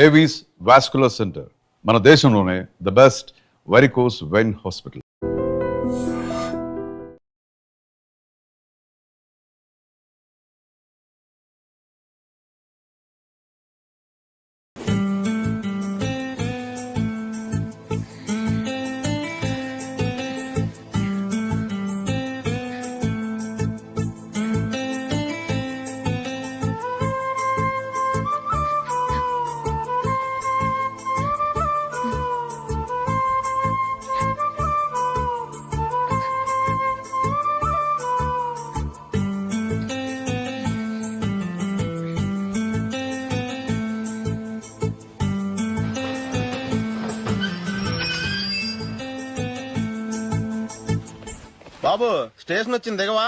Avis vascular centre, మన దేశంలోనే the best varicose vein hospital. Babu station వచ్చింది దిగవా?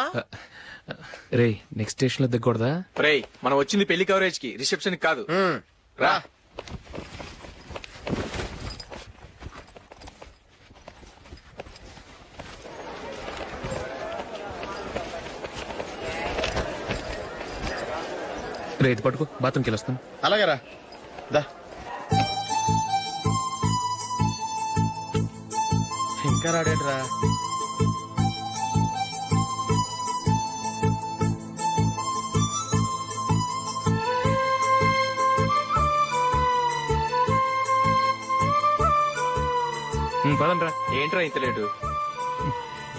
రే next station లో దిగకూడదా? రే మనం వచ్చింది పెళ్లి కవరేజ్ కి, రిసెప్షన్ కాదు. రా. రే ఇది పట్టుకో, బాత్రూమ్కి వెళ్ళొస్తాను. అలాగే రా. దా. ఇంకా రాడేట్రా? పదండ్రా. ఏంట్రా ఇంత లేటు?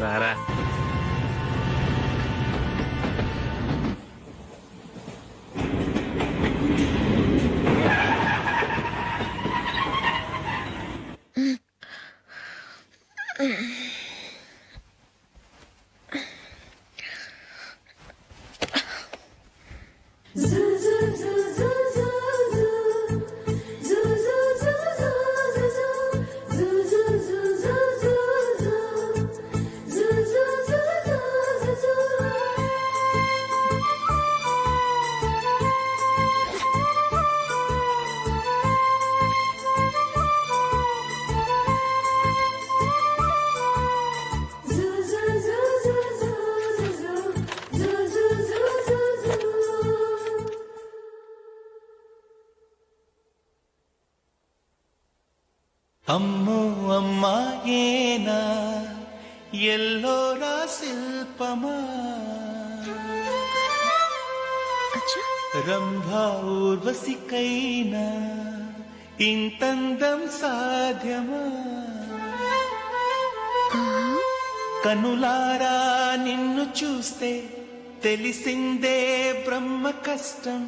రారా. అమ్మో అమ్మాయేనా ఎల్లోరా శిల్పమా, రంభా ఊర్వశికైనా ఇంతందం సాధ్యమా, కనులారా నిన్ను చూస్తే తెలిసిందే బ్రహ్మ కష్టం,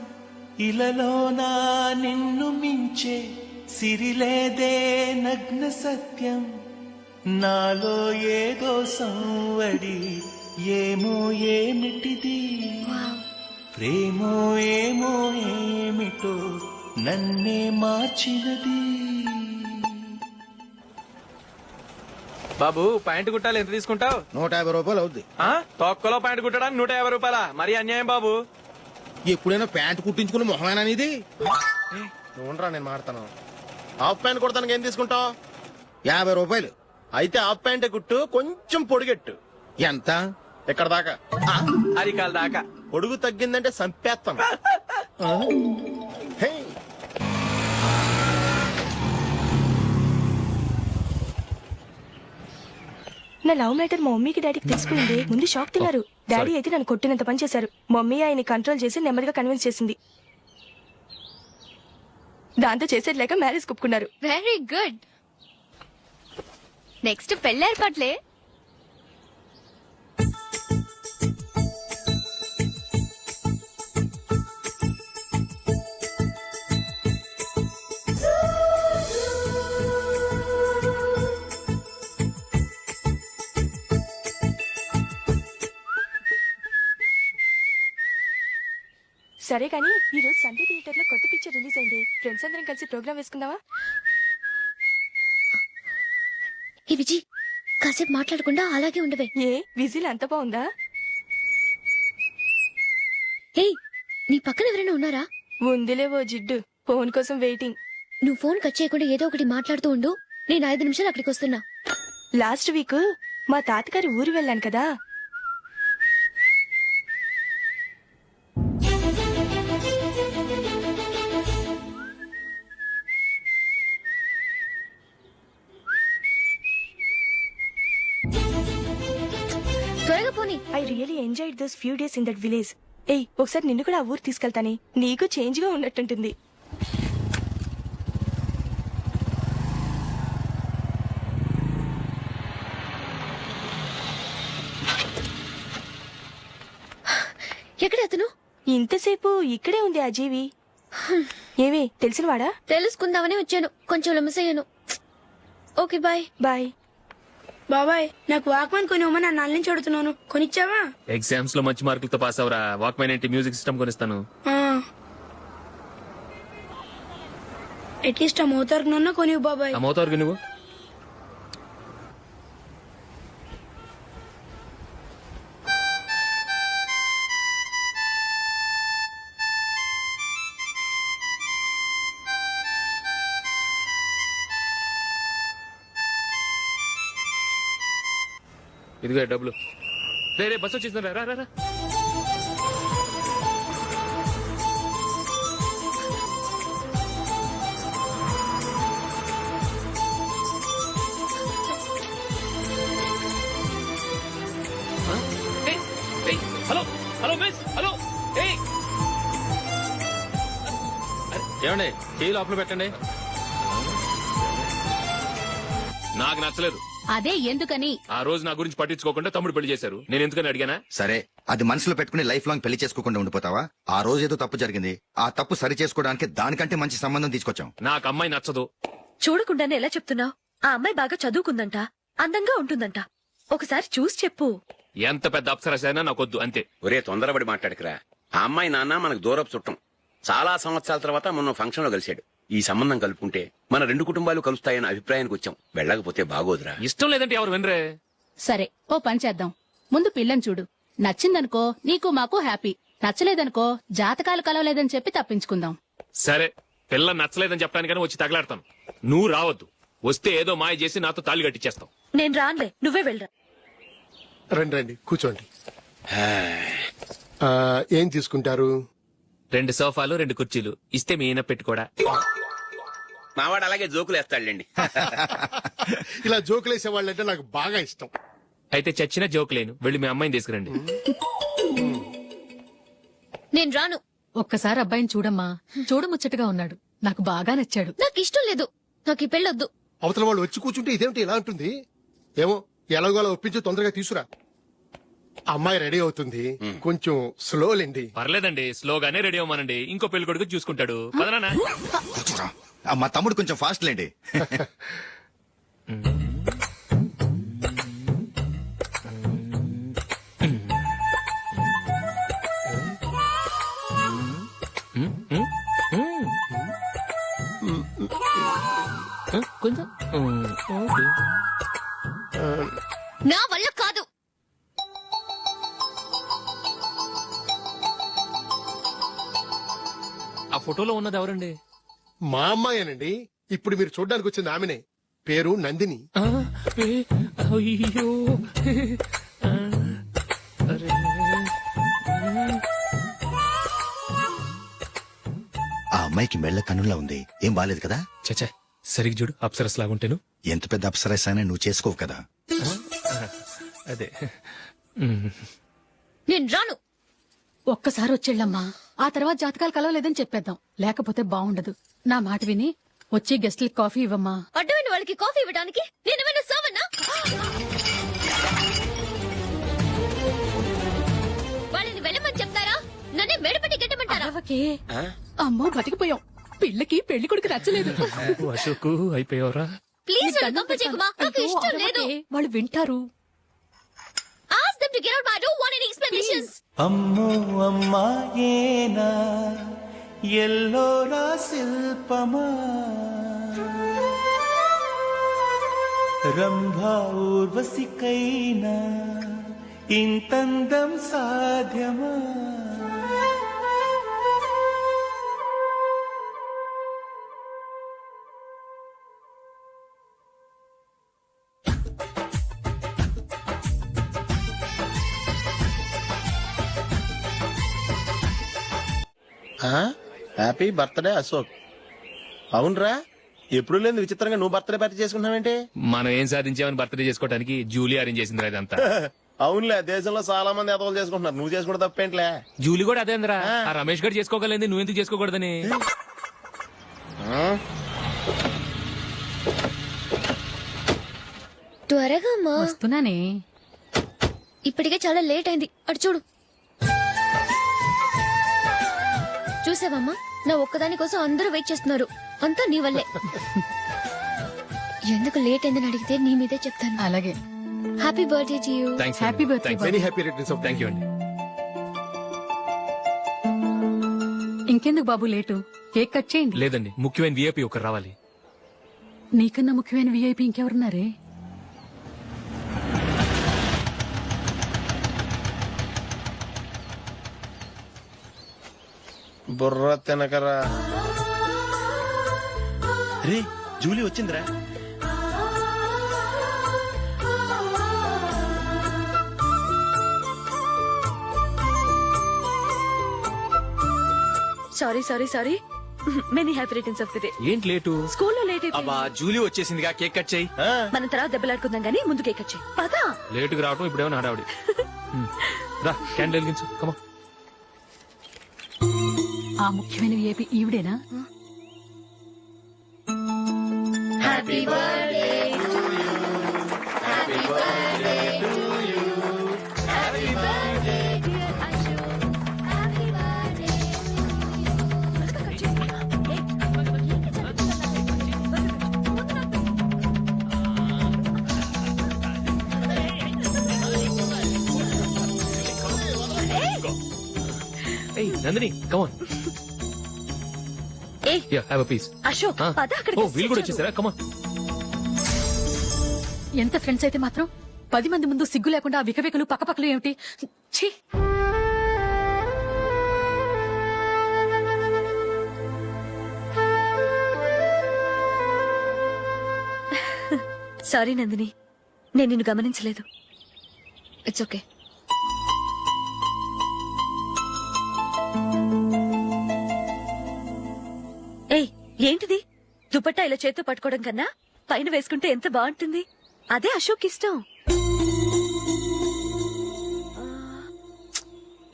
ఇలలోనా నిన్ను మించే సిరిలేదే నగ్న సత్యం, నాలో ఏదో సంవడి ఏమో ఏమిటిది, ప్రేమో ఏమో ఏమిటో నన్నే మార్చినది. బాబు ప్యాంటు కుట్టాలి, ఎంత తీసుకుంటావు? 150 రూపాయలు అవుద్ది. తొక్కలో ప్యాంటు కుట్టడానికి 150 రూపాయల? మరి అన్యాయం బాబు. ఎప్పుడైనా ప్యాంట్ కుట్టించుకుని మొహమేనా ఇది? నువ్వు ఉండరా, నేను మాడతాను. హాఫ్ ప్యాంట్ కుడతానికి ఏం తీసుకుంటావు? 50 రూపాయలు. అయితే హాఫ్ ప్యాంటే కుట్టు, కొంచెం పొడిగెట్టు. ఎంత? ఇక్కడ దాకా, అరికాల దాకా. పొడుగు తగ్గిందంటే సంపేస్తాను. హే. నా లవ్ మ్యాటర్ మా మమ్మీకి డాడీకి తెలిసిపోయింది. ముందు షాక్ తిన్నారు. డాడీ అయితే నన్ను కొట్టినంత పని చేశారు. మమ్మీ ఆయన్ని కంట్రోల్ చేసి నెమ్మదిగా కన్విన్స్ చేసింది. దాంతో చేసేది లేక మ్యారేజ్ ఒప్పుకున్నారు. Very good. నెక్స్ట్ పెళ్లి ఏర్పాట్లే. సరే కానీ ఈ రోజు సండే థియేటర్ లో కొత్త పిక్చర్ రిలీజ్ అయింది. ఫ్రెండ్స్ అందరం కలిసి ప్రోగ్రామ్ వేసుకుందామా? ఈ విజి కాసేపు మాట్లాడకుండా అలాగే ఉండవే. ఏ విజిల్ అంత బాగుందా? హే, నీ పక్కన ఎవరైనా ఉన్నారా? ఉందిలే ఓ జిడ్డు, ఫోన్ కోసం వెయిటింగ్. నువ్వు ఫోన్ కట్ చేయకుండా ఏదో ఒకటి మాట్లాడుతూ ఉండు. నేను 5 నిమిషాలు అక్కడికి వస్తున్నా. లాస్ట్ వీక్ మా తాతగారి ఊరు వెళ్ళాను కదా, పోనీ. I really enjoyed this few days in that village. ఏయ్ ఒకసారి నిన్ను కూడా ఆ ఊరు తీసుకెళ్తానే, నీకు చేంజ్ గా ఉన్నట్టుంటుంది. ఎక్కడ అతను? ఇంతసేపు ఇక్కడే ఉంది ఆ జీవి. ఏవే తెలిసినవాడా? తెలుసుకుందామని వచ్చాను, కొంచెం లెమసయ్యాను. Okay bye. బాయ్. బాబాయ్ నాకు వాక్మన్ కొనివ్వమని నా నాన్న నుంచి అడుగుతున్నాను, కొనిచ్చావా? ఎగ్జామ్స్ లో మంచి మార్కులతో పాస్ అవరా. వాక్మెన్ ఏంటి, మ్యూజిక్ సిస్టమ్ కొనిస్తాను. అట్లీస్ట్ ఆ మోతార్కు నన్న కొనివ్వు బాబాయ్. ఆ మోతారుగా నువ్వు ఇదిగో డబ్బులు. రే బస్ వచ్చేసిందా, రా రా రా. Hello hello miss, hello. ఏమండి చేయి లోపల పెట్టండి. నాకు నచ్చలేదు. అదే ఎందుకని? ఆ రోజు నా గురించి పట్టించుకోకుండా తమ్ముడు పెళ్లి చేశారు. నేను ఎందుకని అడిగానా? సరే, అది మనసులో పెట్టుకుని లైఫ్ లాంగ్ పెళ్లి చేసుకోకుండా ఉండిపోతావా? ఆ రోజు ఏదో తప్పు జరిగింది, ఆ తప్పు సరి చేసుకోవడానికి దానికంటే మంచి సంబంధం తీసుకొచ్చాం. నాకు అమ్మాయి నచ్చదు. చూడకుండానే ఎలా చెప్తున్నావు? ఆ అమ్మాయి బాగా చదువుకుందంట, అందంగా ఉంటుందంట. ఒకసారి చూసి చెప్పు. ఎంత పెద్ద అప్సరస అయినా నాకొద్దు, అంతే. ఒరే తొందరపడి మాట్లాడకురా. ఆ అమ్మాయి నాన్న మనకు దూరపు చుట్టం. చాలా సంవత్సరాల తర్వాత మొన్న ఫంక్షన్ లో కలిశాడు. ఈ సంబంధం కలుపుకుంటే మన రెండు కుటుంబాలు కలుస్తాయన్న అభిప్రాయానికి వచ్చాం. వెళ్ళకపోతే బాగోదురా. ఇష్టం లేదంటే ఎవరు వినరే. సరే ఓ పని చేద్దాం. ముందు పిల్లని చూడు, నచ్చిందనుకో నీకు మాకు హ్యాపీ, నచ్చలేదనుకో జాతకాలు కలవలేదని చెప్పి తప్పించుకుందాం. సరే, పిల్ల నచ్చలేదని చెప్పడానికని వచ్చి తగలాడతాను. నువ్వు రావద్దు. వస్తే ఏదో మాయ చేసి నాతో తాళి కట్టించేస్తావు. నేను రానులే, నువ్వే వెళ్ళరా. రండి రండి కూర్చోండి. ఏం తీసుకుంటారు? 2 సోఫాలు 2 కుర్చీలు ఇస్తే మీ ఈయన పెట్టుకోడా. మావాడు అలాగే జోకులు వేస్తాడులేండి. ఇలా జోకులేసే వాళ్ళంటే నాకు బాగా ఇష్టం. అయితే చచ్చిన జోక్ లేను. వెళ్ళి మీ అమ్మాయిని తీసుకురండి. నేను రాను. ఒక్కసారి అబ్బాయిని చూడమ్మా, చూడముచ్చటగా ఉన్నాడు, నాకు బాగా నచ్చాడు. నాకు ఇష్టం లేదు, నాకు ఈ పెళ్ళొద్దు. అవతల వాళ్ళు వచ్చి కూర్చుంటే ఇదేమిటి ఇలా ఉంటుంది? ఏమో ఎలాగో అలా ఒప్పించి తొందరగా తీసుకురా. అమ్మాయి రెడీ అవుతుంది, కొంచెం స్లో లేండి. పర్లేదండి, స్లోగానే రెడీ అవ్వమనండి. ఇంకో పెళ్లి కొడుకు చూసుకుంటాడు. పదనా. కూర్చోరా. మా తమ్ముడు కొంచెం ఫాస్ట్ లేండి. కొంచెం నా వల్ల కాదు. ఆ ఫోటోలో ఉన్నది ఎవరండి? మా అమ్మాయేనండి. ఇప్పుడు మీరు చూడడానికి వచ్చింది ఆమెనే. పేరు నందిని. అయ్యో ఆ అమ్మాయికి మెళ్ళ కన్నులా ఉంది, ఏం బాలేదు కదా? చచ్చా, సరిగ్గా చూడు, అప్సరస్ లాగుంటేను. ఎంత పెద్ద అప్సరస్ అయినా నువ్వు చేసుకోవు కదా. అదే. నేను రాను. ఒక్కసారి వచ్చేళ్ళమ్మా, ఆ తర్వాత జాతకాలు కలవలేదని చెప్పేద్దాం, లేకపోతే బాగుండదు. నా మాట విని వచ్చి గెస్ట్లకి కాఫీ ఇవ్వమ్మా. అడ్డమైన వాళ్ళకి కాఫీ ఇవ్వడానికి నేనేమైనా సావన్నా? వాళ్ళని వెళ్ళమని చెప్తారా, నన్నే మెడపట్టి గెట్టమంటారా? అరవకే. అమ్మో బతికిపోయాం, పిల్లకి పెళ్లి కొడుకు నచ్చలేదు. అశోకు అయిపోయావరా. ప్లీజ్ నన్ను కంపచేయకుమా, నాకు ఇష్టం లేదు. వాళ్ళు వింటారు. Ask them to get out, but I don't want any explanations. అమ్మో అమ్మాయేనా ఎల్లోరా శిల్పమా, రంభా ఊర్వశికైనా ఇంతందం సాధ్యమా? Happy birthday Ashok. అవునరా, ఎప్పుడు లేదు విచిత్రంగా నువ్వు బర్త్డే పార్టీ చేసుకుంటున్నావేంటి? మనం ఏం సాధించామని బర్త్డే చేసుకోవడానికి జూలీ అరేంజ్ చేసింది ఇదంతా. అవునులే దేశంలో చాలా మంది ఎదవలు చేసుకుంటున్నారు నువ్వు చేసుకోవడం తప్పేంట్లే. జూలి కూడా అదేంద్రా ఆ రమేష్ గారు చేసుకోగలింది నువ్వు ఎందుకు చేసుకోకూడదని. త్వరగా అమ్మా, వస్తున్నానే. ఇప్పటికే చాలా లేట్ అయింది. అటు చూడు. చూసావమ్మా, నా ఒక్కదాని కోసం అందరూ వెయిట్ చేస్తున్నారు. అంతా నీ వల్లే. ఎందుకు లేట్ అయిందని అడిగితే నీ మీదే చెప్తాను. అలాగే. Happy birthday to you. Thanks happy birthday. Very happy returns of thank you అండి. ఇంకెందుకు బాబు లేటు? కేక్ కట్ చేయండి. లేదండి ముఖ్యమైన విఐపి ఒకరు రావాలి. నీకన్నా ముఖ్యమైన విఐపి ఇంకెవరున్నారే? బుర్ర తినకరా. రే జూలీ వచ్చిందిరా. Sorry sorry sorry many happy returns of the day. ఏంటి లేటు? స్కూల్లో లేట్ అయిపోయింది. అబ్బా జూలీ వచ్చేసిందిగా, కేక్ కట్ చేయి. మనం తర్వాత దెబ్బలాడుకుందాం గానీ ముందు కేక్ వచ్చాయి పదా. లేటుగా రావటం ఇప్పుడేమో హడావుడి. రా క్యాండిల్ వెలిగించు కమా. ఆ ముఖ్యమైన విఐపి ఈవిడేనా? Happy birthday to you. Happy birthday to you. Happy birthday dear Ashu. Happy birthday. ఏయ్ నందిని కమాన్. ఏ ya have a piece. Ashok పద అక్కడికి. ఓ వీళ్ళు కూడా వచ్చేసారా? కమాన్. ఎంత ఫ్రెండ్స్ అయితే మాత్రం 10 మంది ముందు సిగ్గు లేకుండా ఆ వికవికలు పక్కపక్కలు ఏమిటి? ఛీ! సారీ నందిని, నేను నిన్ను గమనించలేదు. It's okay. ఏయ్ ఏంటిది? దుపట్టా ఇలా చేత్తో పట్టుకోవడం కన్నా పైన వేసుకుంటే ఎంత బాగుంటుంది. అదే అశోక్ ఇష్టం.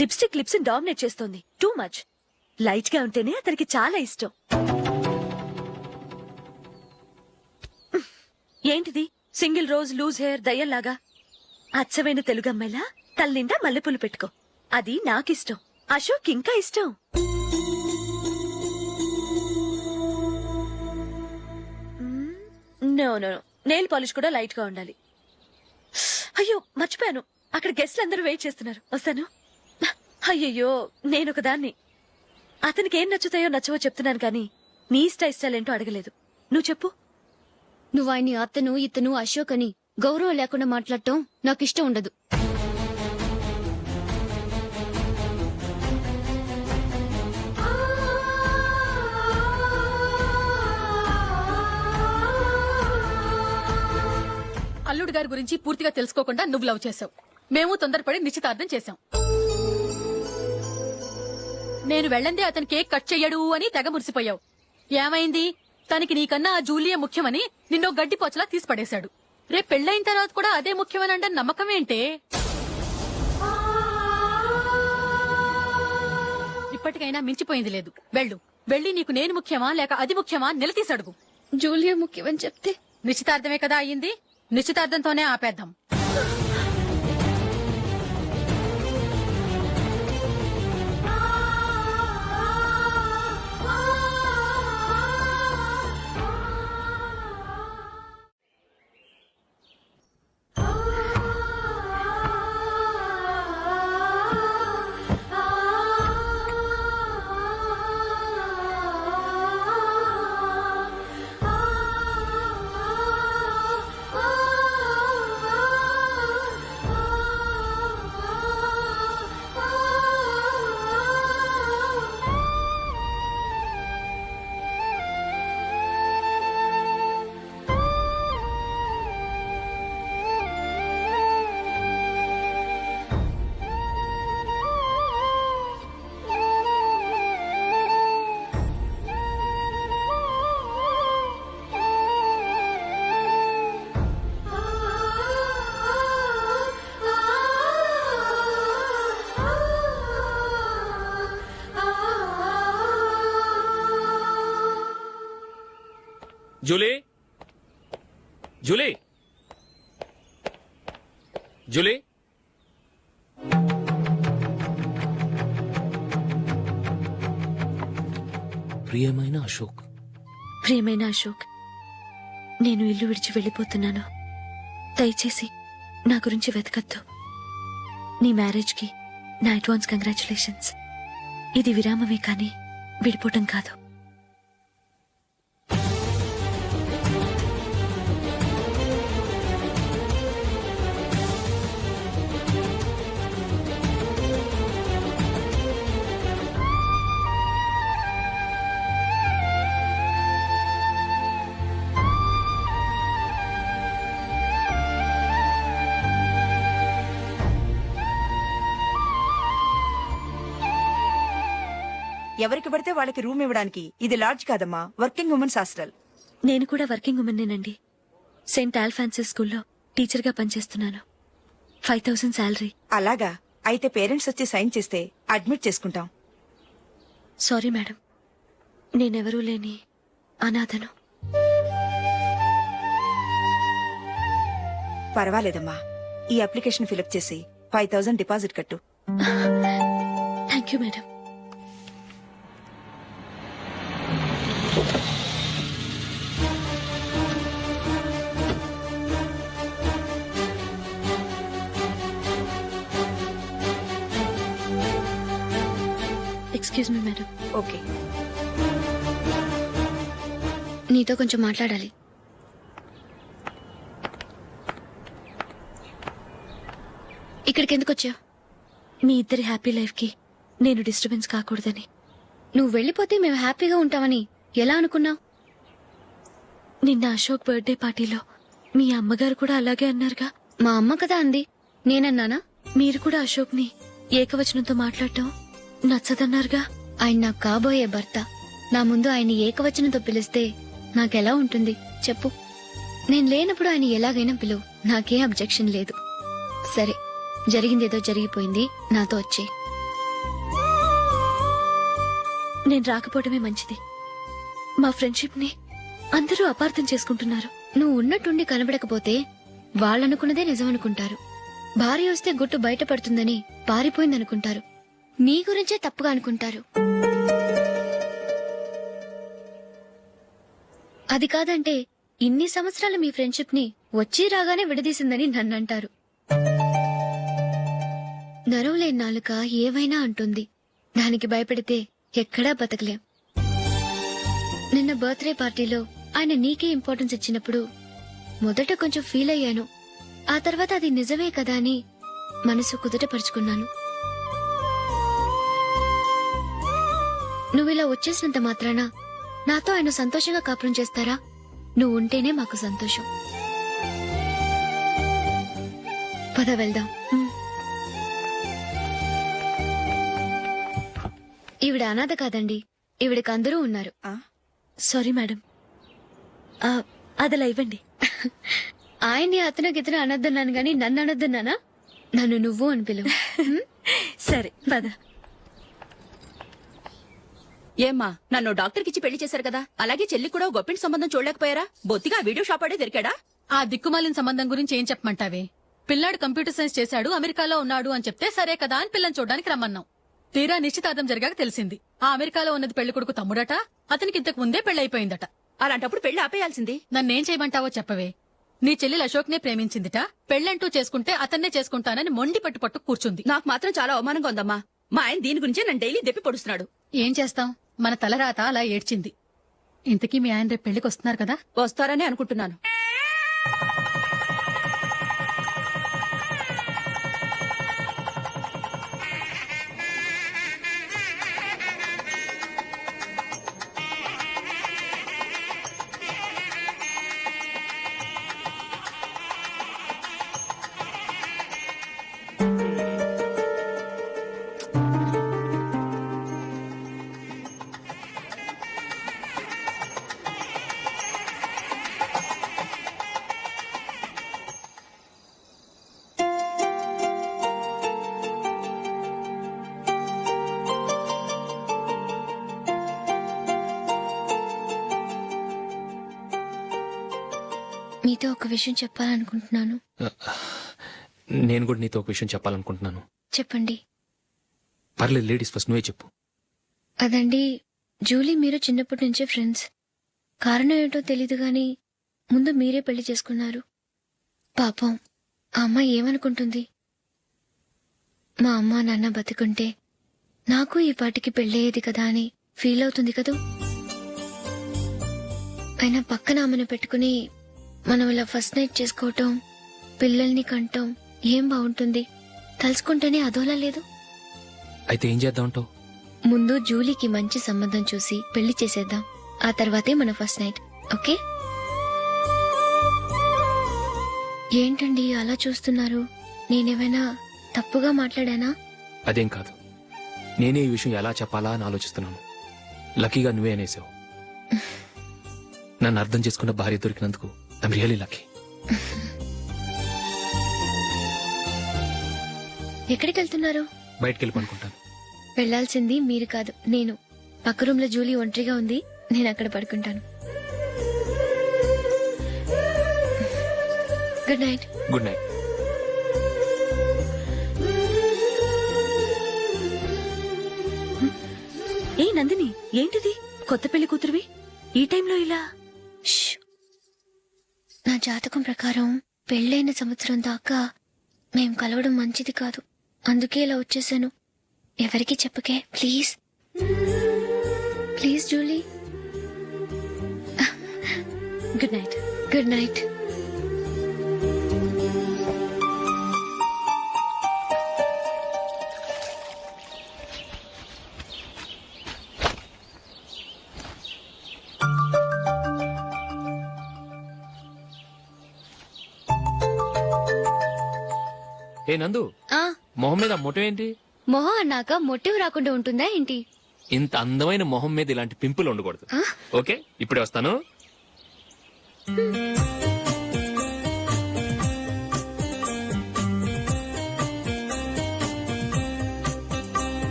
లిప్స్టిక్ లిప్స్ డామినేట్ చేస్తోంది. Too much. లైట్ గా ఉంటేనే అతనికి చాలా ఇష్టం. ఏంటిది? సింగిల్ రోజ్ లూజ్ హెయిర్ దయ్యంలాగా. అచ్చమైన తెలుగు అమ్మాయిలా తల్లిండా మల్లెపూలు పెట్టుకో. అది నాకిష్టం. అశోక్ ఇంకా ఇష్టం. నో నో నెయిల్ పాలిష్ కూడా లైట్ గా ఉండాలి. అయ్యో మర్చిపోయాను, అక్కడ గెస్ట్లు అందరూ వెయిట్ చేస్తున్నారు. వస్తాను. అయ్యయ్యో నేనొక దాన్ని. అతనికి ఏం నచ్చుతాయో నచ్చవో చెప్తున్నాను కానీ నీ ఇష్టాలేంటో అడగలేదు. నువ్వు చెప్పు. నువ్వు ఆయన్ని అతను ఇతను అశోక్ అని గౌరవం లేకుండా మాట్లాడటం నాకు ఇష్టం ఉండదు. అల్లుడు గారి గురించి పూర్తిగా తెలుసుకోకుండా నువ్వు లవ్ చేసావు. మేము తొందరపడి నిశ్చితార్థం చేశాం. నేను వెళ్ళందే అతను కేక్ కట్ చెయ్యడు అని తెగ మురిసిపోయావు. ఏమైంది? తనకి నీకన్నా ఆ జూలియే ముఖ్యమని నిన్నో గడ్డి పోచలా తీసి పడేశాడు. రేపు పెళ్ళైన తర్వాత కూడా అదే ముఖ్యమని అంటే నమ్మకం ఏంటే? ఇప్పటికైనా మించిపోయింది లేదు. వెళ్ళు. వెళ్ళి నీకు నేను ముఖ్యమా లేక అది ముఖ్యమా నిలదీసి అడుగు. జూలియా ముఖ్యమని చెప్తే నిశ్చితార్థమే కదా అయ్యింది. నిశ్చితార్థంతోనే ఆపేద్దాం. జూలీ జూలీ జూలీ ప్రియమైన అశోక్, ప్రియమైన అశోక్, నేను ఇల్లు విడిచి వెళ్ళిపోతున్నాను. దయచేసి నా గురించి వెతకద్దు. నీ మ్యారేజ్కి నా అడ్వాన్స్ కంగ్రాచులేషన్స్. ఇది విరామమే కానీ విడిపోవటం కాదు. ఎవరికి పడితే వాళ్ళకి రూమ్ ఇవ్వడానికి ఇది లాడ్జ్ కాదమ్మా, వర్కింగ్ ఉమెన్స్ హాస్టల్. నేను కూడా వర్కింగ్ ఉమెన్నేనండి. సెయింట్ ఆల్ఫాన్సిస్ స్కూల్లో టీచర్గా పనిచేస్తున్నాను. 5000 శాలరీ. అలాగా, అయితే పేరెంట్స్ వచ్చి సైన్ చేస్తే అడ్మిట్ చేసుకుంటాం. సారీ మేడం, నేనెవరూ లేని అనాథను. పర్వాలేదమ్మా, ఈ అప్లికేషన్ ఫిలప్ చేసి 5000 డిపాజిట్ కట్టు. Thank you madam. Excuse me madam. Okay. నీతో కొంచెం మాట్లాడాలి. ఇక్కడికి ఎందుకు వచ్చావు? మీ ఇద్దరి హ్యాపీ లైఫ్కి నేను డిస్టర్బెన్స్ కాకూడదని. నువ్వు వెళ్ళిపోతే మేము హ్యాపీగా ఉంటామని ఎలా అనుకున్నావు? నిన్న అశోక్ బర్త్డే పార్టీలో మీ అమ్మగారు కూడా అలాగే అన్నారుగా. మా అమ్మ కదా అంది, నేనన్నానా? మీరు కూడా అశోక్ని ఏకవచనంతో మాట్లాడటం నచ్చదన్నారుగా. ఆయన నాకు కాబోయే భర్త. నా ముందు ఆయన్ని ఏకవచనంతో పిలిస్తే నాకెలా ఉంటుంది చెప్పు? నేను లేనప్పుడు ఆయన ఎలాగైనా పిలువు, నాకేం అబ్జెక్షన్ లేదు. సరే, జరిగిందేదో జరిగిపోయింది, నాతో వచ్చే. నేను రాకపోవడమే మంచిది. మా ఫ్రెండ్షిప్ ని అందరూ అపార్థం చేసుకుంటున్నారు. నువ్వు ఉన్నట్టుండి కనబడకపోతే వాళ్ళనుకున్నదే నిజమనుకుంటారు. భార్య వస్తే గుట్టు బయటపడుతుందని పారిపోయిందనుకుంటారు. నీ గురించే తప్పుగా అనుకుంటారు. అది కాదంటే ఇన్ని సంవత్సరాలు మీ ఫ్రెండ్షిప్ ని వచ్చి రాగానే విడదీసిందని నన్నంటారు. నరవలేని నాలుక ఏవైనా అంటుంది. దానికి భయపడితే ఎక్కడా బతకలేం. నిన్న బర్త్డే పార్టీలో ఆయన నీకే ఇంపార్టెన్స్ ఇచ్చినప్పుడు మొదట కొంచెం ఫీల్ అయ్యాను. ఆ తర్వాత అది నిజమే కదా అని మనసు కుదుటపరుచుకున్నాను. నువ్విలా వచ్చేసినంత మాత్రాన నాతో ఆయన సంతోషంగా కాపురం చేస్తారా? నువ్వు ఉంటేనే మాకు సంతోషం. పద వెళ్దాం. ఈవిడ అనాథ కాదండి, ఈవిడకి అందరూ ఉన్నారు. సారీ మేడం, అదలా ఇవ్వండి. ఆయన్ని అతను గితను అనొద్దన్నాను గాని నన్ను అనొద్దన్నానా? నన్ను నువ్వు అని పిలువు. సరే పద. ఏమ్మా, నన్ను డాక్టర్కి ఇచ్చి పెళ్లి చేశారు కదా, అలాగే చెల్లి కూడా గొప్పింటి సంబంధం చూడలేకపోయారా? బొత్తిగా వీడియో షాప్ ఆడే దొరికాడా? ఆ దిక్కుమాలిన సంబంధం గురించి ఏం చెప్పమంటావే? పిల్లాడు కంప్యూటర్ సైన్స్ చేశాడు, అమెరికాలో ఉన్నాడు అని చెప్తే సరే కదా అని పిల్లని చూడడానికి రమ్మన్నాం. తీరా నిశ్చితార్థం జరిగాక తెలిసింది ఆ అమెరికాలో ఉన్నది పెళ్లి కొడుకు తమ్ముడట, అతనికి ఇంతకు ముందే పెళ్లయిపోయిందట. అలాంటప్పుడు పెళ్లి ఆపేయాల్సింది. నన్నేం చేయమంటావో చెప్పవే. నీ చెల్లెలు అశోక్ నే ప్రేమించిందిట, పెళ్లంటూ చేసుకుంటే అతన్నే చేసుకుంటానని మొండి పట్టు కూర్చుంది. నాకు మాత్రం చాలా అవమానంగా ఉందమ్మా. మా ఆయన దీని గురించే నన్ను డైలీ దెప్పి పొడుస్తున్నాడు. ఏం చేస్తాం, మన తలరాత అలా ఏడ్చింది. ఇంతకీ మీ ఆయన రేపు పెళ్లికి వస్తున్నారు కదా? వస్తారని అనుకుంటున్నాను. మీతో ఒక విషయం చెప్పాలనుకుంటున్నాను. నేను కూడా నీతో ఒక విషయం చెప్పాలనుకుంటున్నాను. చెప్పండి. పర్లేదు, లేడీస్ ఫస్ట్, నువ్వే చెప్పు. అదండి, జూలీ మీరు చిన్నప్పటి నుంచే ఫ్రెండ్స్. కారణం ఏంటో తెలీదు గాని ముందు మీరే పెళ్లి చేసుకున్నారు. పాపం ఆ అమ్మాయి ఏమనుకుంటుంది? మా అమ్మ నాన్న బతుకుంటే నాకు ఈ పాటికి పెళ్ళయ్యేది కదా అని ఫీల్ అవుతుంది కదూ. అయినా పక్కన ఆమెను పెట్టుకుని మనం ఇలా ఫస్ట్ నైట్ చేసుకోవటం, పిల్లల్ని కంటాం ఏం బాగుంటుంది? తలుచుకుంటేనే అదోలా లేదు. అయితే ఏం చేద్దాం అంటావు? ముందు జూలీకి మంచి సంబంధం చూసి పెళ్లి చేసేద్దాం. ఆ తర్వాతే మన ఫస్ట్ నైట్. ఓకే? ఏంటండి అలా చూస్తున్నారు? నేనేమైనా తప్పుగా మాట్లాడానా? అదేం కాదు, నేనే ఈ విషయం ఎలా చెప్పాలా అని ఆలోచిస్తున్నాను. లక్కీగా నువ్వే అనేసావు. నన్ను అర్థం చేసుకున్న భార్య దొరికినందుకు ఐమ్ రియలీ లక్కీ. ఎక్కడికి వెళ్తున్నారు? బయటికి వెళ్ళి పడుకుంటాను. వెళ్లాల్సింది మీరు కాదు, నేను. పక్క రూమ్ లో జూలీ ఒంటరిగా ఉంది, నేను అక్కడ పడుకుంటాను. Good night. Good night. ఏ నందిని, ఏంటిది? కొత్త పెళ్లి కూతురువి ఈ టైంలో ఇలా? ష్. నా జాతకం ప్రకారం పెళ్ళైన సంవత్సరం దాకా మేం కలవడం మంచిది కాదు. అందుకే ఇలా వచ్చేసాను. ఎవరికి చెప్పకే please. Please Julie. Good night. Good night. ఏ నందు, మొహం మీద మొట్టం ఏంటి? మొహం అన్నాక మొటివ్ రాకుండా ఉంటుందా ఏంటి? ఇంత అందమైన మొహం మీద ఇలాంటి పింపుల్ ఉండకూడదు. ఓకే, ఇప్పుడే వస్తాను.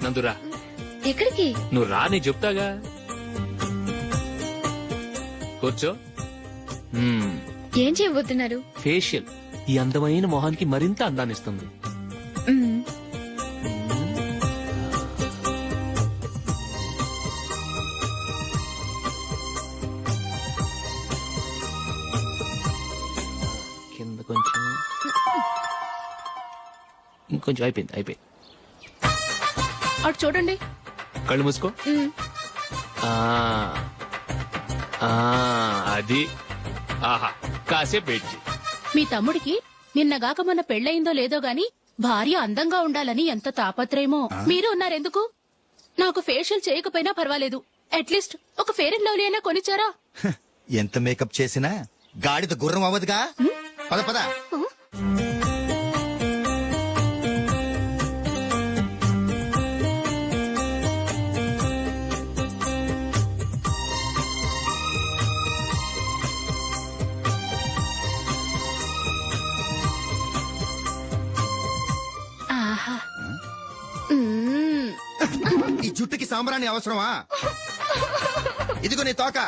నందురా. ఎక్కడికి? నువ్వు రా, నీ చెప్తాగా. కూర్చో. ఏం చేయబోతున్నారు? ఫేషియల్ ఈ అందమైన మొహానికి మరింత అందాన్నిస్తుంది. మ్మ్. కింద కొంచెం, ఇంకొంచెం. అయిపోయింది. అటు చూడండి. కళ్ళు మూసుకో. ఆ, ఆ, అది. ఆహా, కాసేపు వెయిట్ చెయ్. మీ తమ్ముడికి నిన్నగాక మొన్న పెళ్ళయిందో లేదో గాని భార్య అందంగా ఉండాలని ఎంత తాపత్రయమో. మీరు ఉన్నారెందుకు? నాకు ఫేషియల్ చేయకపోయినా పర్వాలేదు, అట్లీస్ట్ ఒక ఫేర్ అండ్ లవ్లీ అయినా కొనిచ్చారా? ఎంత మేకప్ చేసినా గాడిద గుర్రం అవ్వదుగా. పద పద. ఆహా. ఈ జుట్టుకి సాంబ్రాణి అవసరమా? ఇదిగో నీ తోక.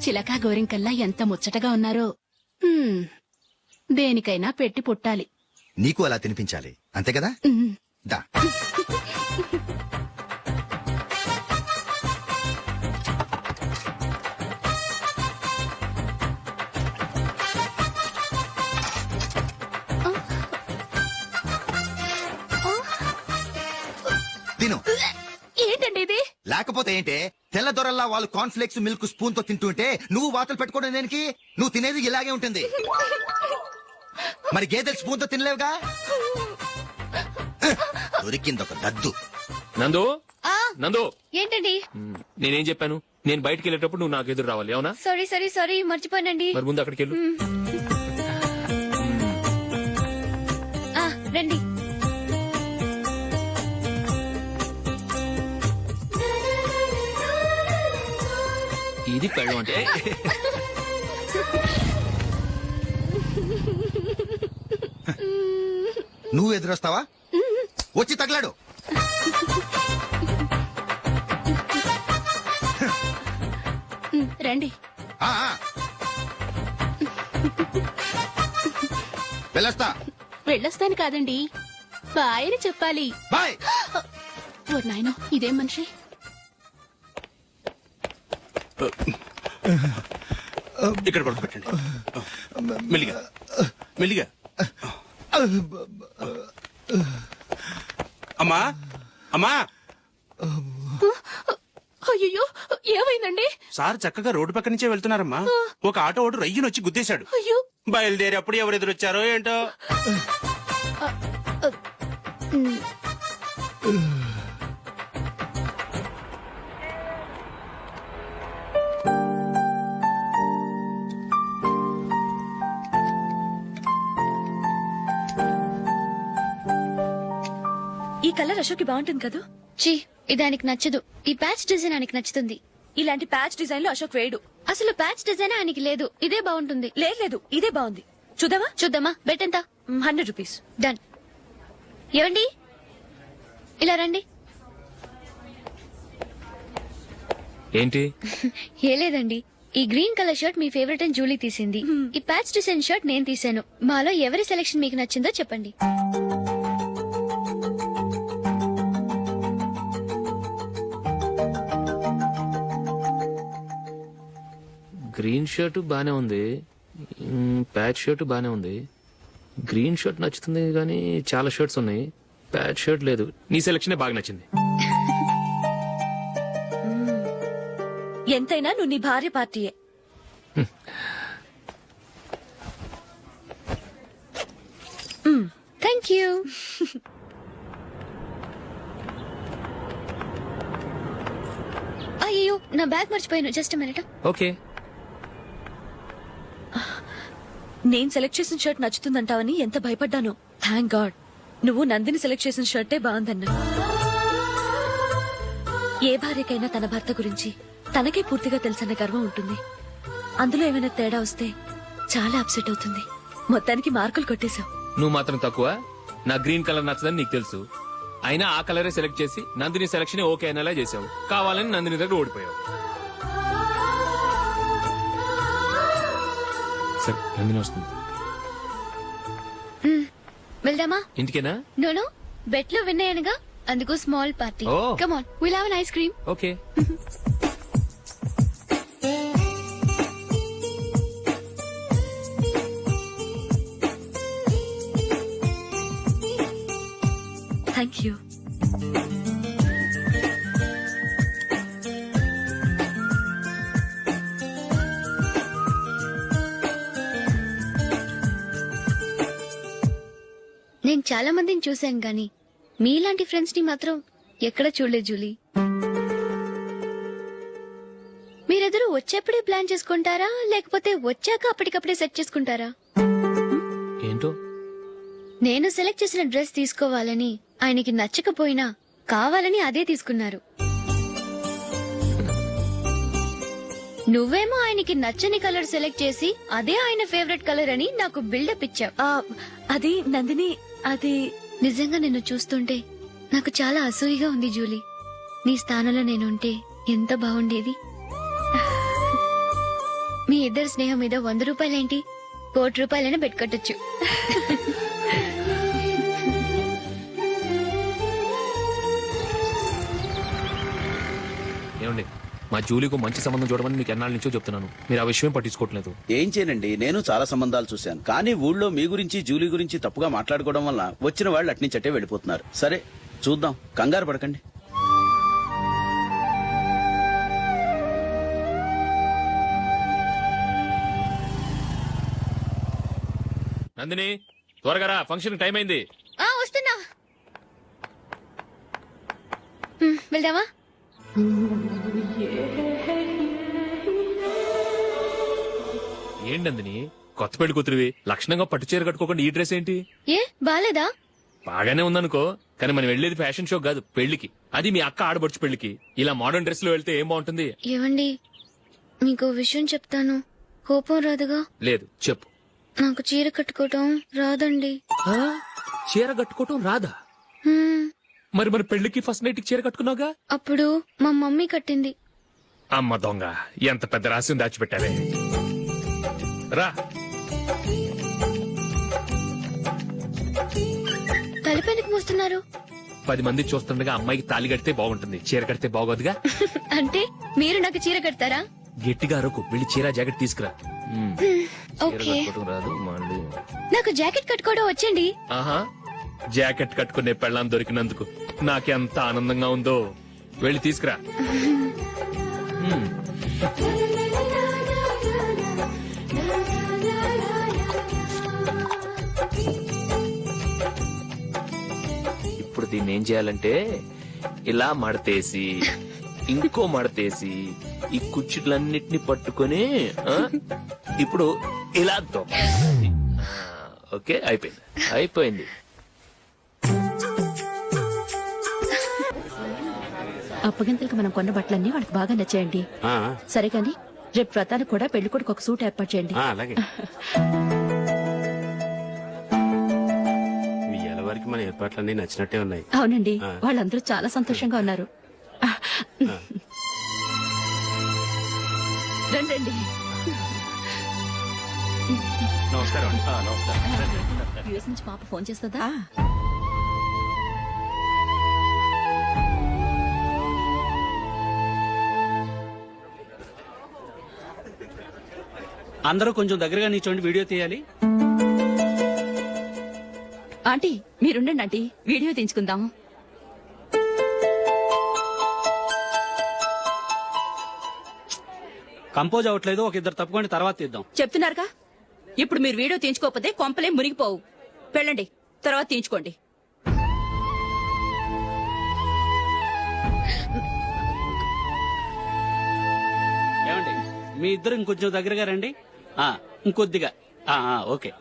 చిలకా గోరింకల్లా ఎంత ముచ్చటగా ఉన్నారో. దేనికైనా పెట్టి పుట్టాలి. నీకు అలా తినిపించాలి, అంతే కదా? దా. తిను. ఏంటండి ఇది? లేకపోతే ఏంటే, తెల్లదొరల్లా వాళ్ళు కాన్ఫ్లెక్స్ మిల్క్ స్పూన్ తో తింటుంటే నువ్వు వాతలు పెట్టుకోవడం దేనికి? నువ్వు తినేది ఇలాగే ఉంటుంది. మరి గేదెలు స్పూన్ తో తినలేవుగా. దొరికింది ఒక దద్దు. నందు ఆ, నందు ఏంటండి? నేనేం చెప్పాను? నేను బయటికి వెళ్ళేటప్పుడు నువ్వు నాకు ఎదురు రావాలి, అవునా? సారీ మర్చిపోయానండి. మరి ముందు అక్కడికి వెళ్ళు. ఆ, రండి. ఇది పెళ్ళం అంటే. నువ్వు ఎదురొస్తావా? వచ్చి తగలాడు. రండి. ఆ, ఆ. వెళ్ళొస్తా. వెళ్ళొస్తాను కాదండి, బాయ్ అని చెప్పాలి. బాయ్. ఓ నాయనో, ఇదేం మనిషి? ఇక్కడ పడుకోబెట్టండి. మెల్లిగా మెల్లిగా. అమ్మా అమ్మా, అయ్యో, ఏమైందండి? సార్ చక్కగా రోడ్డు పక్క నుంచే వెళ్తున్నారమ్మా. ఒక ఆటో ఓడు రయ్యనొచ్చి గుద్దేశాడు. అయ్యో. బయలుదేరి అప్పుడు ఎవరు ఎదురొచ్చారో ఏంటో. ఈ కలర్ అశోక్ బాగుంటుంది కదా. ఛీ, ఇది ఆయనకి నచ్చదు. ఈ ప్యాచ్ డిజైన్ ఆయనకి నచ్చుతుంది. ఇలాంటి ప్యాచ్ డిజైన్ లో అశోక్ వేయడు. అసలు ప్యాచ్ డిజైన్ ఆయనకి లేదు. ఇదే బాగుంటుంది. లేదు ఇదే బాగుంది. చూద్దామా? చూద్దామా. బెట్ ఎంత? 100 రూపీస్. డన్. ఏవండి, ఇలా రండి. ఏంటి? ఏ లేదండి, ఈ గ్రీన్ కలర్ షర్ట్ మీ ఫేవరెట్ అని జూలీ తీసింది. ఈ ప్యాచ్ డిజైన్ షర్ట్ నేను తీసాను. మాలో ఎవరి సెలెక్షన్ మీకు నచ్చిందో చెప్పండి. గ్రీన్ షర్ట్ బానే ఉంది, ప్యాచ్ షర్ట్ బానే ఉంది. గ్రీన్ షర్ట్ నచ్చుతుంది కానీ చాలా షర్ట్స్ ఉన్నాయి, ప్యాచ్ షర్ట్ లేదు. నీ సెలెక్షనే బాగా నచ్చింది. ఎంతైనా నువ్వు నీ భార్య పార్టీయే. Thank you. అయ్యో, నా బ్యాగ్ మర్చిపోయాను. Just minute. ఓకే. నేను సెలెక్ట్ చేసిన షర్ట్ నచ్చుతుందంటావని ఎంత భయపడ్డాను. థ్యాంక్ గాడ్ నువ్వు నందిని సెలెక్ట్ చేసిన షర్టే బాగుందన్నా. ఏ భార్యకైనా తన భర్త గురించి తనకే పూర్తిగా తెలుసన్న గర్వం ఉంటుంది. అందులో ఏమైనా తేడా వస్తే చాలా అప్సెట్ అవుతుంది. మొత్తానికి మార్కులు కొట్టేశావు. నువ్వు మాత్రం తక్కువ. నా గ్రీన్ కలర్ నచ్చదని నీకు తెలుసు, అయినా ఆ కలరే సెలెక్ట్ చేసి నందిని సెలెక్షన్ ఓకే అనేలా చేసావు. కావాలని నందిని దగ్గర ఓడిపోయావు. సరే, నందిని వస్తుంది. వెళ్దామా? ఇంటికేనా? నోను, బెట్ లో విన్ అయ్యానుగా, అందుకు small party. Oh. Come on, will have an ice cream. Okay. Thank you. నేను చాలా మందిని చూశాను గాని మీలాంటి ఫ్రెండ్స్ ని మాత్రం ఎక్కడ చూడలేదు జూలీ. మీరెదరూ వచ్చేప్పుడే ప్లాన్ చేసుకుంటారా, లేకపోతే వచ్చాక అప్పటికప్పుడే సెట్ చేసుకుంటారా? ఏంటో? నేను సెలెక్ట్ చేసిన డ్రెస్ తీసుకోవాలని ఆయనకి నచ్చకపోయినా కావాలని అదే తీసుకున్నారు. నువ్వేమో ఆయనకి నచ్చని కలర్ సెలెక్ట్ చేసి అదే ఆయన ఫేవరెట్ కలర్ అని నాకు బిల్డప్ ఇచ్చావు. అది నందిని, అది నిజంగా నిన్ను చూస్తుంటే నాకు చాలా అసూయగా ఉంది జూలీ. నీ స్థానంలో నేనుంటే ఎంత బాగుండేది. మీ ఇద్దరు స్నేహం మీద 100 రూపాయలేంటి, 1 కోటి రూపాయలైనా పెట్టుకట్టొచ్చు. ఏమండి, మా జూలీకు మంచి సంబంధం చూడమని మీకు ఎన్నాళ్ళ నుంచో చెప్తున్నాను, మీరు ఆ విషయం పట్టించుకోవట్లేదు. ఏం చేయనండి, నేను చాలా సంబంధాలు చూశాను. కానీ ఊళ్ళో మీ గురించి జూలీ గురించి తప్పుగా మాట్లాడుకోవడం వల్ల వచ్చిన వాళ్ళు అట్నుంచటే వెళ్ళిపోతున్నారు. సరే చూద్దాం, కంగారు పడకండి. నందిని త్వరగా రా, ఫంక్షన్ టైం అయింది. వస్తున్నా. వెళ్దామా? ఏంటి నందిని, కొత్త పెళ్లి కూతురివి లక్షణంగా పట్టు చీర కట్టుకోకుండా ఈ డ్రెస్ ఏంటి? ఏ బాలేదా? బాగానే ఉందనుకో, కానీ మనం వెళ్ళేది ఫ్యాషన్ షో కాదు, పెళ్లికి. అది మీ అక్క ఆడబడుచు పెళ్లికి. ఇలా మోడర్న్ డ్రెస్ లో వెళ్తే ఏం బాగుంటుంది? ఏవండి, మీకు విషయం చెప్తాను, కోపం రాదుగా? లేదు, చెప్పు. నాకు చీర కట్టుకోవటం రాదండి. చీర కట్టుకోవటం రాదా? హ్మ్, మరి మన పెళ్లికి ఫస్ట్ నైట్ చీర కట్టుకున్నావుగా? అప్పుడు మా మమ్మీ కట్టింది. అమ్మ దొంగ, ఎంత పెద్ద రహస్యం దాచిపెట్టావే. రా. తలపెందుకు మోస్తున్నారు? 10 మంది చూస్తుండగా అమ్మాయికి తాళి కడితే బాగుంటుంది, చీర కడితే బాగోదుగా. అంటే మీరు నాకు చీర కడతారా? గట్టిగా అరకు, వెళ్ళి చీర జాకెట్ తీసుకురా. చీర ఓకే. కట్టుకోవటం రాదు మళ్ళీ. నాకు జాకెట్ కట్టుకోవడం వచ్చండి. ఆహా, జాకెట్ కట్టుకునే పెళ్ళాం దొరికినందుకు నాకెంత ఆనందంగా ఉందో. వెళ్ళి తీసుకురా. ఇప్పుడు దీన్ని ఏం చేయాలంటే ఇలా మడతేసి ఇంకో మడతేసి ఈ కుర్చీలన్నిటిని పట్టుకొని ఇప్పుడు ఇలా దొక్కాలి. ఓకే, అయిపోయింది అయిపోయింది. అప్పగింతలకు మనం కొన్న బట్టలన్నీ వాళ్ళకి బాగా నచ్చాయండి. సరే కానీ రేపు వ్రతానికి కూడా పెళ్లి కొడుకు ఒక సూట్ ఏర్పాటు చేయండి. అలాగే. వరకు మన ఏర్పాట్లన్నీ నచ్చినట్టే ఉన్నాయి. అవునండి, వాళ్ళందరూ చాలా సంతోషంగా ఉన్నారు. రండి. నమస్కారం. యూఎస్ నుంచి పాప ఫోన్ చేస్తుందా? అందరూ కొంచెం దగ్గరగా నిల్చోండి, వీడియో తీయాలి. ఆంటీ మీరుండండి ఆంటీ, వీడియో తీయించుకుందాము. కంపోజ్ అవ్వట్లేదు, ఒక ఇద్దరు తప్పుకోండి, తర్వాత తీద్దాం. చెప్తున్నారుగా, ఇప్పుడు మీరు వీడియో తీయించుకోకపోతే కొంపలే మునిగిపోవు. వెళ్ళండి, తర్వాత తీయించుకోండి. ఏమండి, మీ ఇద్దరు ఇంకొంచెం దగ్గరగా రండి. ఇంకొద్దిగా. ఓకే.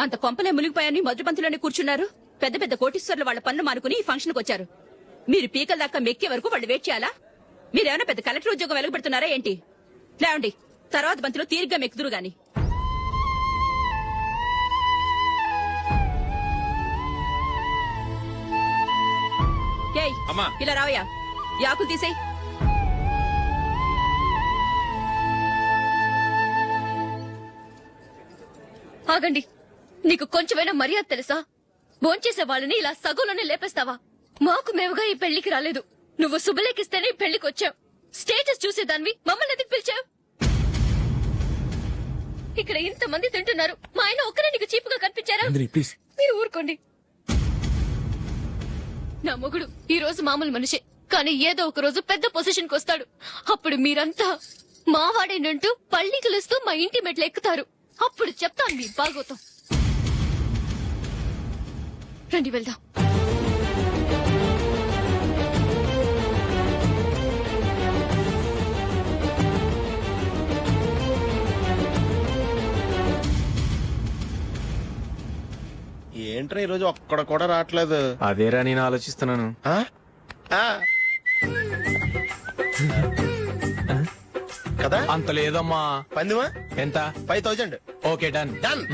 అంత కొంపలే మునిగిపోయాని మొదటి పంతులోనే కూర్చున్నారు. పెద్ద పెద్ద కోటీశ్వర్లు వాళ్ళ పనులు మానుకుని ఈ ఫంక్షన్ కు వచ్చారు. మీరు పీకల దాకా మెక్కే వరకు వాళ్ళు వెయిట్ చేయాలా? మీరేమైనా పెద్ద కలెక్టర్ ఉద్యోగం వెలగబెడుతున్నారా ఏంటి? లేవండి, తర్వాత బంతిలో తీరిగ్గా మెక్కుదురు గాని. ఏయ్, ఇలా రావయ్యా, యాకులు తీసేయ్. ఆగండి, నీకు కొంచెమైనా మర్యాద తెలుసా? భోంచేసే వాళ్ళని ఇలా సగంలోనే లేపేస్తావా? మాకు మేముగా ఈ పెళ్లికి రాలేదు, నువ్వు శుభలేఖిస్తేనే ఈ పెళ్లికి వచ్చావు. స్టేటస్ చూసేదానివి మమ్మల్ని ఎందుకు పిలిచావు? ఇక్కడ ఇంతమంది తింటున్నారు, మా ఆయన ఒక్కరే నీకు చీపుగా కనిపించారా? మీరు ఊరుకోండి. నా మొగుడు ఈ రోజు మామూలు మనిషే, కానీ ఏదో ఒక రోజు పెద్ద పొజిషన్ కు వస్తాడు. అప్పుడు మీరంతా మావాడేనంటూ పళ్ళికలుస్తూ మా ఇంటి మెట్లు ఎక్కుతారు. అప్పుడు చెప్తాను మీ బాగోతాం. రండి వెళ్దాం. ఏంట్రా ఈరోజు ఒక్కడ కూడా రావట్లేదు? అదేరా నేను ఆలోచిస్తున్నాను. కదా అంత లేదమ్మా. పందిమా ఎంత? 5000. Okay, done. డన్.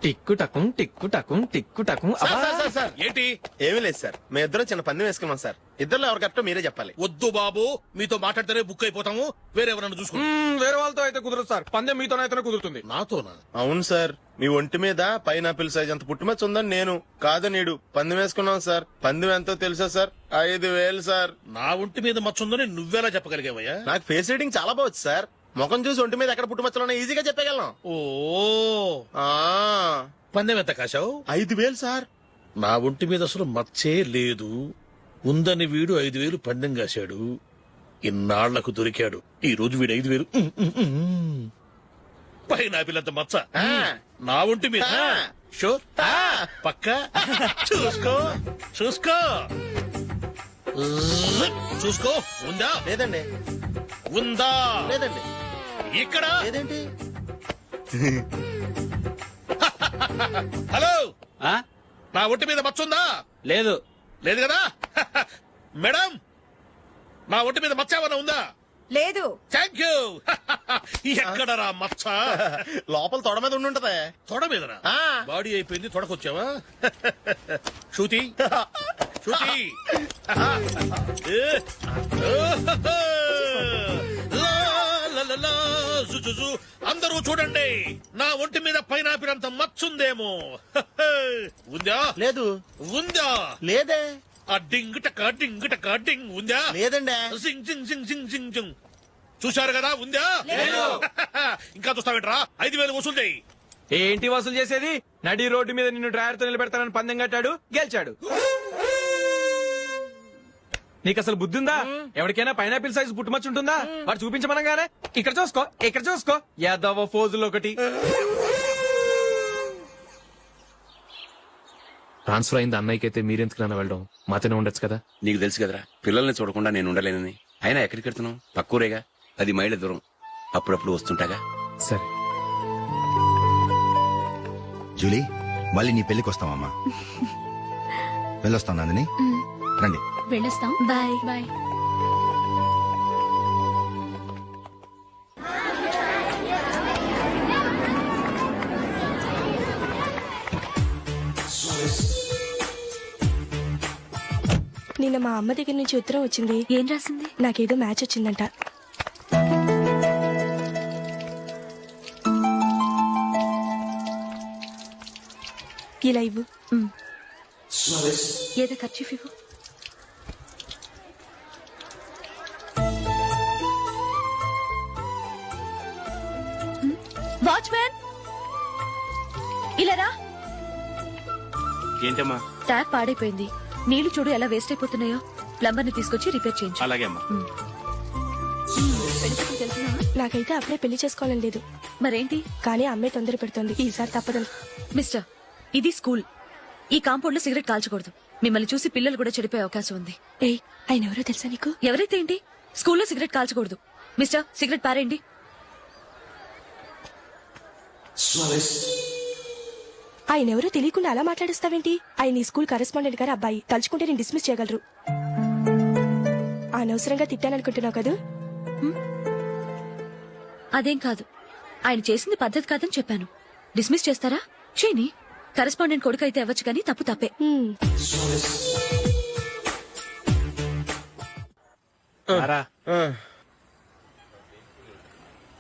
టిక్కు టకుం టిక్కు టకుం టిక్కు టకుం. సార్ ఏంటి? ఏమీ లేదు సార్, మేము ఇద్దరు చిన్న పందెం వేసుకున్నాం సార్. ఇద్దరు ఎవరు కరెక్టో మీరే చెప్పాలి. వద్దు బాబు, మీతో మాట్లాడితేనే బుక్ అయిపోతాము. వేరే ఎవరన్నా చూసుకోండి. వేరే వాళ్ళతో అయితే కుదరదు సార్, పందెం మీతోనైతేనే కుదురుతుంది. నాతోనా? అవును సార్, మీ ఒంటి మీద పైనాపిల్ సైజ్ అంత పుట్టుమచ్చ ఉందని నేను కాదు నీడు పందెం వేసుకున్నాం సార్. పందెం ఎంతో తెలుసా సార్? 5,000 సార్. నా ఒంటి మీద మచ్చ ఉందని నువ్వెలా చెప్పగలిగావయ్యా? నాకు ఫేస్ రీడింగ్ చాలా బాగుంది సార్. ముఖం చూసి ఒంటి మీద ఎక్కడ పుట్టుమచ్చలో ఈజీగా చెప్పగలను. ఓ ఆ, పందెం ఎంత కాశావు? 5,000 సార్. నా ఒంటి మీద అసలు మచ్చే లేదు. ఉందని వీడు 5,000 పందెం కాశాడు. ఇన్నాళ్లకు దొరికాడు. ఈ రోజు వీడు 5,000 పైనాపిల్ అంత మచ్చ నా ఒంటి మీద. షూర్ పక్క చూసుకో చూసుకో చూసుకో. ఉందా? లేదండి. ఉందా? లేదండి. ఇక్కడ లేదేంటి? హలో, నా ఒంటి మీద మచ్చ ఉందా? లేదు. లేదు కదా? మేడం, నా ఒంటి మీద మచ్చ ఏమైనా ఉందా? లేదు. Thank you. ఎక్కడరా మచ్చ? లోపల తొడ మీద ఉండుంటదే. తొడ మీదనా? ఆ. బాడీ అయిపోయింది, తొడకొచ్చావా? శృతి శృతి. అందరూ చూడండి, నా ఒంటి మీద పైనాపిల్ అంత మచ్చుందేమో. ఉందా? లేదు. ఉందా? లేదే. ఆ డింగ్ టక డింగ్ టక డింగ్ ఉందా? లేదండి. సింగ్ సింగ్ సింగ్ సింగ్ సింగ్ సింగ్. చూశారు కదా? ఉందా? ఇంకా చూస్తావేట్రా? 5,000 వసూలు చేయి. ఏంటి వసూలు చేసేది? నడి రోడ్డు మీద నిన్ను డ్రైవర్ తో నిలబెడతానని పందెం కట్టాడు, గెలిచాడు. నీకు అసలు బుద్ధి ఉందా? ఎవరికైనా పైనాపిల్ సైజ్ పుట్టుమచ్చు ఉంటుందా? వాడు చూపించమనగానే ఇక్కడ చూసుకో, ఇక్కడ చూసుకో, యాదవ ఫోజులు ఒకటి. ట్రాన్స్ఫర్ అయింది అన్నయ్యకి అయితే మీరెందుకు నాన్న వెళ్ళడం? మాతోనే ఉండొచ్చు కదా. నీకు తెలుసు కదరా, పిల్లల్ని చూడకుండా నేను ఉండలేనని. అయినా ఎక్కడికి వెళ్తున్నావు? పక్కూరేగా, 10 మైళ్ళ దూరం. అప్పుడప్పుడు వస్తుంటాగా. సరే. జూలీ, మళ్ళీ నీ పెళ్లికి వస్తామమ్మా. వెళ్ళొస్తాం నందిని. రండి. వెళ్ళొస్తాం. బాయ్. బాయ్. నిన్న మా అమ్మ దగ్గర నుంచి ఉత్తరం వచ్చింది. ఏం రాసింది? నాకేదో మ్యాచ్ వచ్చిందంట. ఇలా ఇవ్వు. ఏదో ఖర్చు ఇవ్వు. వాచ్మెన్, ఇలా రా. ఏంటమ్మా? ట్యాప్ పాడైపోయింది. నీళ్లు చూడు ఎలా వేస్ట్ అయిపోతున్నాయో. ప్లంబర్ ని తీసుకొచ్చి రిపేర్ చేయించు. అలాగే అమ్మా. నాకైతే అప్పుడే పెళ్లి చేసుకోవాలని లేదు. మరేంటి? కానీ అమ్మే తొందర పెడుతోంది. ఈసారి తప్పదని. మిస్టర్, ఇది స్కూల్. ఈ కాంపౌండ్ లో సిగరెట్ కాల్చకూడదు. మిమ్మల్ని చూసి పిల్లలు కూడా చెడిపోయే అవకాశం ఉంది. ఏయ్, ఆయన ఎవరో తెలుసా నీకు? ఎవరైతే ఏంటి, స్కూల్లో సిగరెట్ కాల్చకూడదు. మిస్టర్, సిగరెట్ పారేయండి. ఆయన ఎవరో తెలియకుండా అలా మాట్లాడిస్తావేంటి? ఆయన ఈ స్కూల్ కరెస్పాండెంట్ గారు అబ్బాయి. తలుచుకుంటే నేను డిస్మిస్ చేయగలరు. అనవసరంగా తిట్టాననుకుంటున్నావు కదా? అదేం కాదు. ఆయన చేసింది పద్ధతి కాదని చెప్పాను. డిస్మిస్ చేస్తారా? చేయని. కరెస్పాండెంట్ కొడుకు అయితే అవ్వచ్చు కానీ తప్పు తప్పే.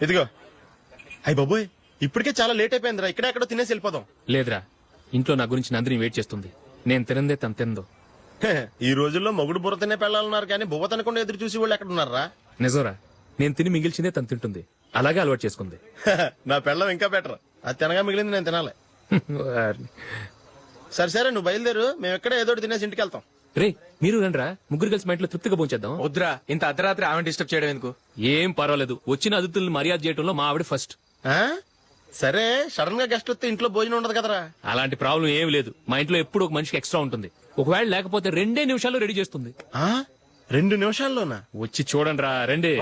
ఇదిగో. అయ్య బాబోయ్, ఇప్పటికే చాలా లేట్ అయిపోయిందిరా. ఇక్కడ ఎక్కడో తినేసి వెళ్ళిపోదాం. లేదురా, ఇంట్లో నా గురించి నందిని వెయిట్ చేస్తుంది. నేను తినందే తను తిందో. ఈ రోజుల్లో మొగుడు బుర్ర తినే పెళ్ళాలన్నారు కానీ బువ్వ తినకుండా ఎదురు చూసి వాళ్ళు ఎక్కడ ఉన్నారా? నిజంరా, నేను తిని మిగిల్చిందే తను తింటుంది. అలాగే అలవాటు చేసుకుంది. నా పెళ్ళం ఇంకా బెటర్. అది తినగా మిగిలింది నేను తినాలి. సరే సరే, నువ్వు బయలుదేరు. మేము ఎక్కడ ఏదో ఒకటి తినేసి ఇంటికి వెళ్తాం. రే, మీరు రండిరా, ముగ్గురు కలిసి మా ఇంట్లో తృప్తిగా పోంచేద్దాం. వద్దురా, ఇంత అర్ధరాత్రి ఆమె డిస్టర్బ్ చేయడం ఎందుకు? ఏం పర్వాలేదు, వచ్చిన అతిథులను మర్యాద చేయడంలో మా ఆవిడ ఫస్ట్. ఆ? సరే, సడన్ గా గెస్ట్ వస్తే ఇంట్లో భోజనం ఉండదు కదరా. అలాంటి ప్రాబ్లం ఏం లేదు. మా ఇంట్లో ఎప్పుడు ఒక మనిషికి ఎక్స్ట్రా ఉంటుంది. ఒకవేళ లేకపోతే 2 నిమిషాల్లో రెడీ చేస్తుంది. 2 నిమిషాల్లోనా? వచ్చి చూడండి రా, రండి.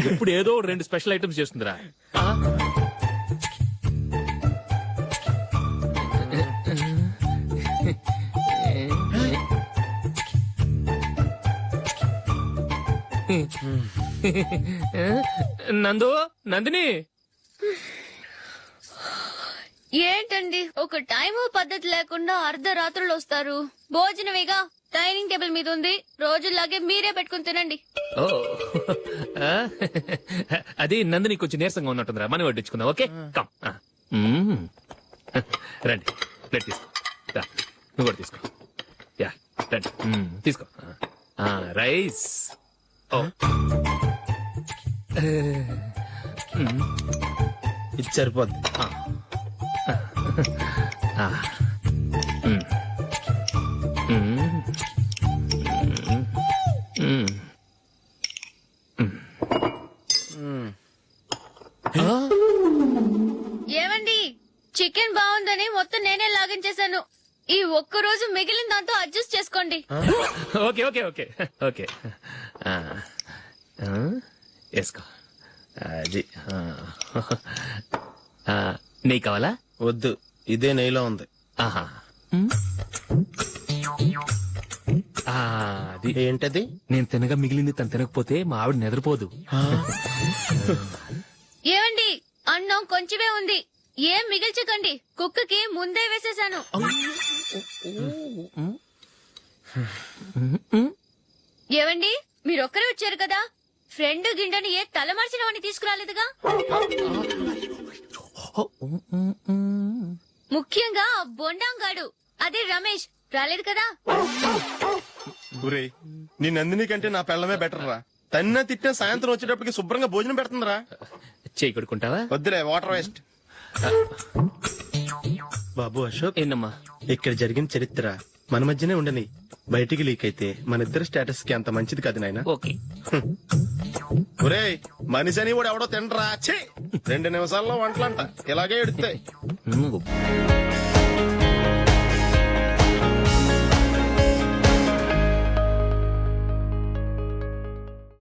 ఇప్పుడు ఏదో 2 స్పెషల్ ఐటమ్స్ చేస్తుందిరా. నందు, నందిని. ఏంటండి ఒక టైము పద్ధతి లేకుండా అర్ధరాత్రులు వస్తారు? భోజనమేగా డైనింగ్ టేబుల్ మీద ఉంది. రోజుల్లాగే మీరే పెట్టుకుని తినండి. ఓ ఆ? అది నందిని కొంచెం నీరసంగా ఉన్నట్టుందిరా మనం వడ్డించుకుందాం ఓకే కమ్ రండి ప్లేట్ తీసుకో రా, నువ్వు కూడా తీసుకో యా రండి తీసుకో రైస్ ఓ ఇది సరిపోద్ది. ఏమండి చికెన్ బాగుందని మొత్తం నేనే లాగించేశాను. ఈ ఒక్క రోజు మిగిలిన దాంతో అడ్జస్ట్ చేసుకోండి. ఓకే ఓకే ఓకే ఓకే వేసుకో అది నెయ్యి కావాలా వద్దు, ఇదే నెయ్యిలో ఉంది. ఆహా అది ఏంటది? నేను తినగా మిగిలింది తను తినకపోతే మా ఆవిడ నిద్రపోదు. ఏమండి అన్నం కొంచెమే ఉంది, ఏం మిగిల్చకండి. కుక్కకి ముందే వేసేశాను. ఏవండి మీరొక్కరే వచ్చారు కదా, ఫ్రెండ్ గిండెని ఏ తలమార్చిన వాడిని తీసుకురాలేదుగా. ముఖ్యంగా ఆ బొండాంగాడు అదే రమేష్ రాలేదు కదా. గురే నీ నందిని కంటే నా పెళ్ళమే బెటర్ రా. తన్న తిట్టిన సాయంత్రం వచ్చేటప్పటికి శుభ్రంగా భోజనం పెడుతుందిరా. చేయి కొడుకుంటావా? వద్దులే, వాటర్ వేస్ట్. బాబు అశోక్, ఏంటమ్మా ఇక్కడ జరిగిన చరిత్ర మన మధ్యనే ఉండని, బయటికి లీక్ అయితే మన ఇద్దరు స్టేటస్ కి అంత మంచిది కాదు నాయన. ఓకే ఒరే మనిషి అని కూడా ఎవడో తినరా. 2 నిమిషాల్లో వంటలంట ఇలాగే ఎడుతాయి.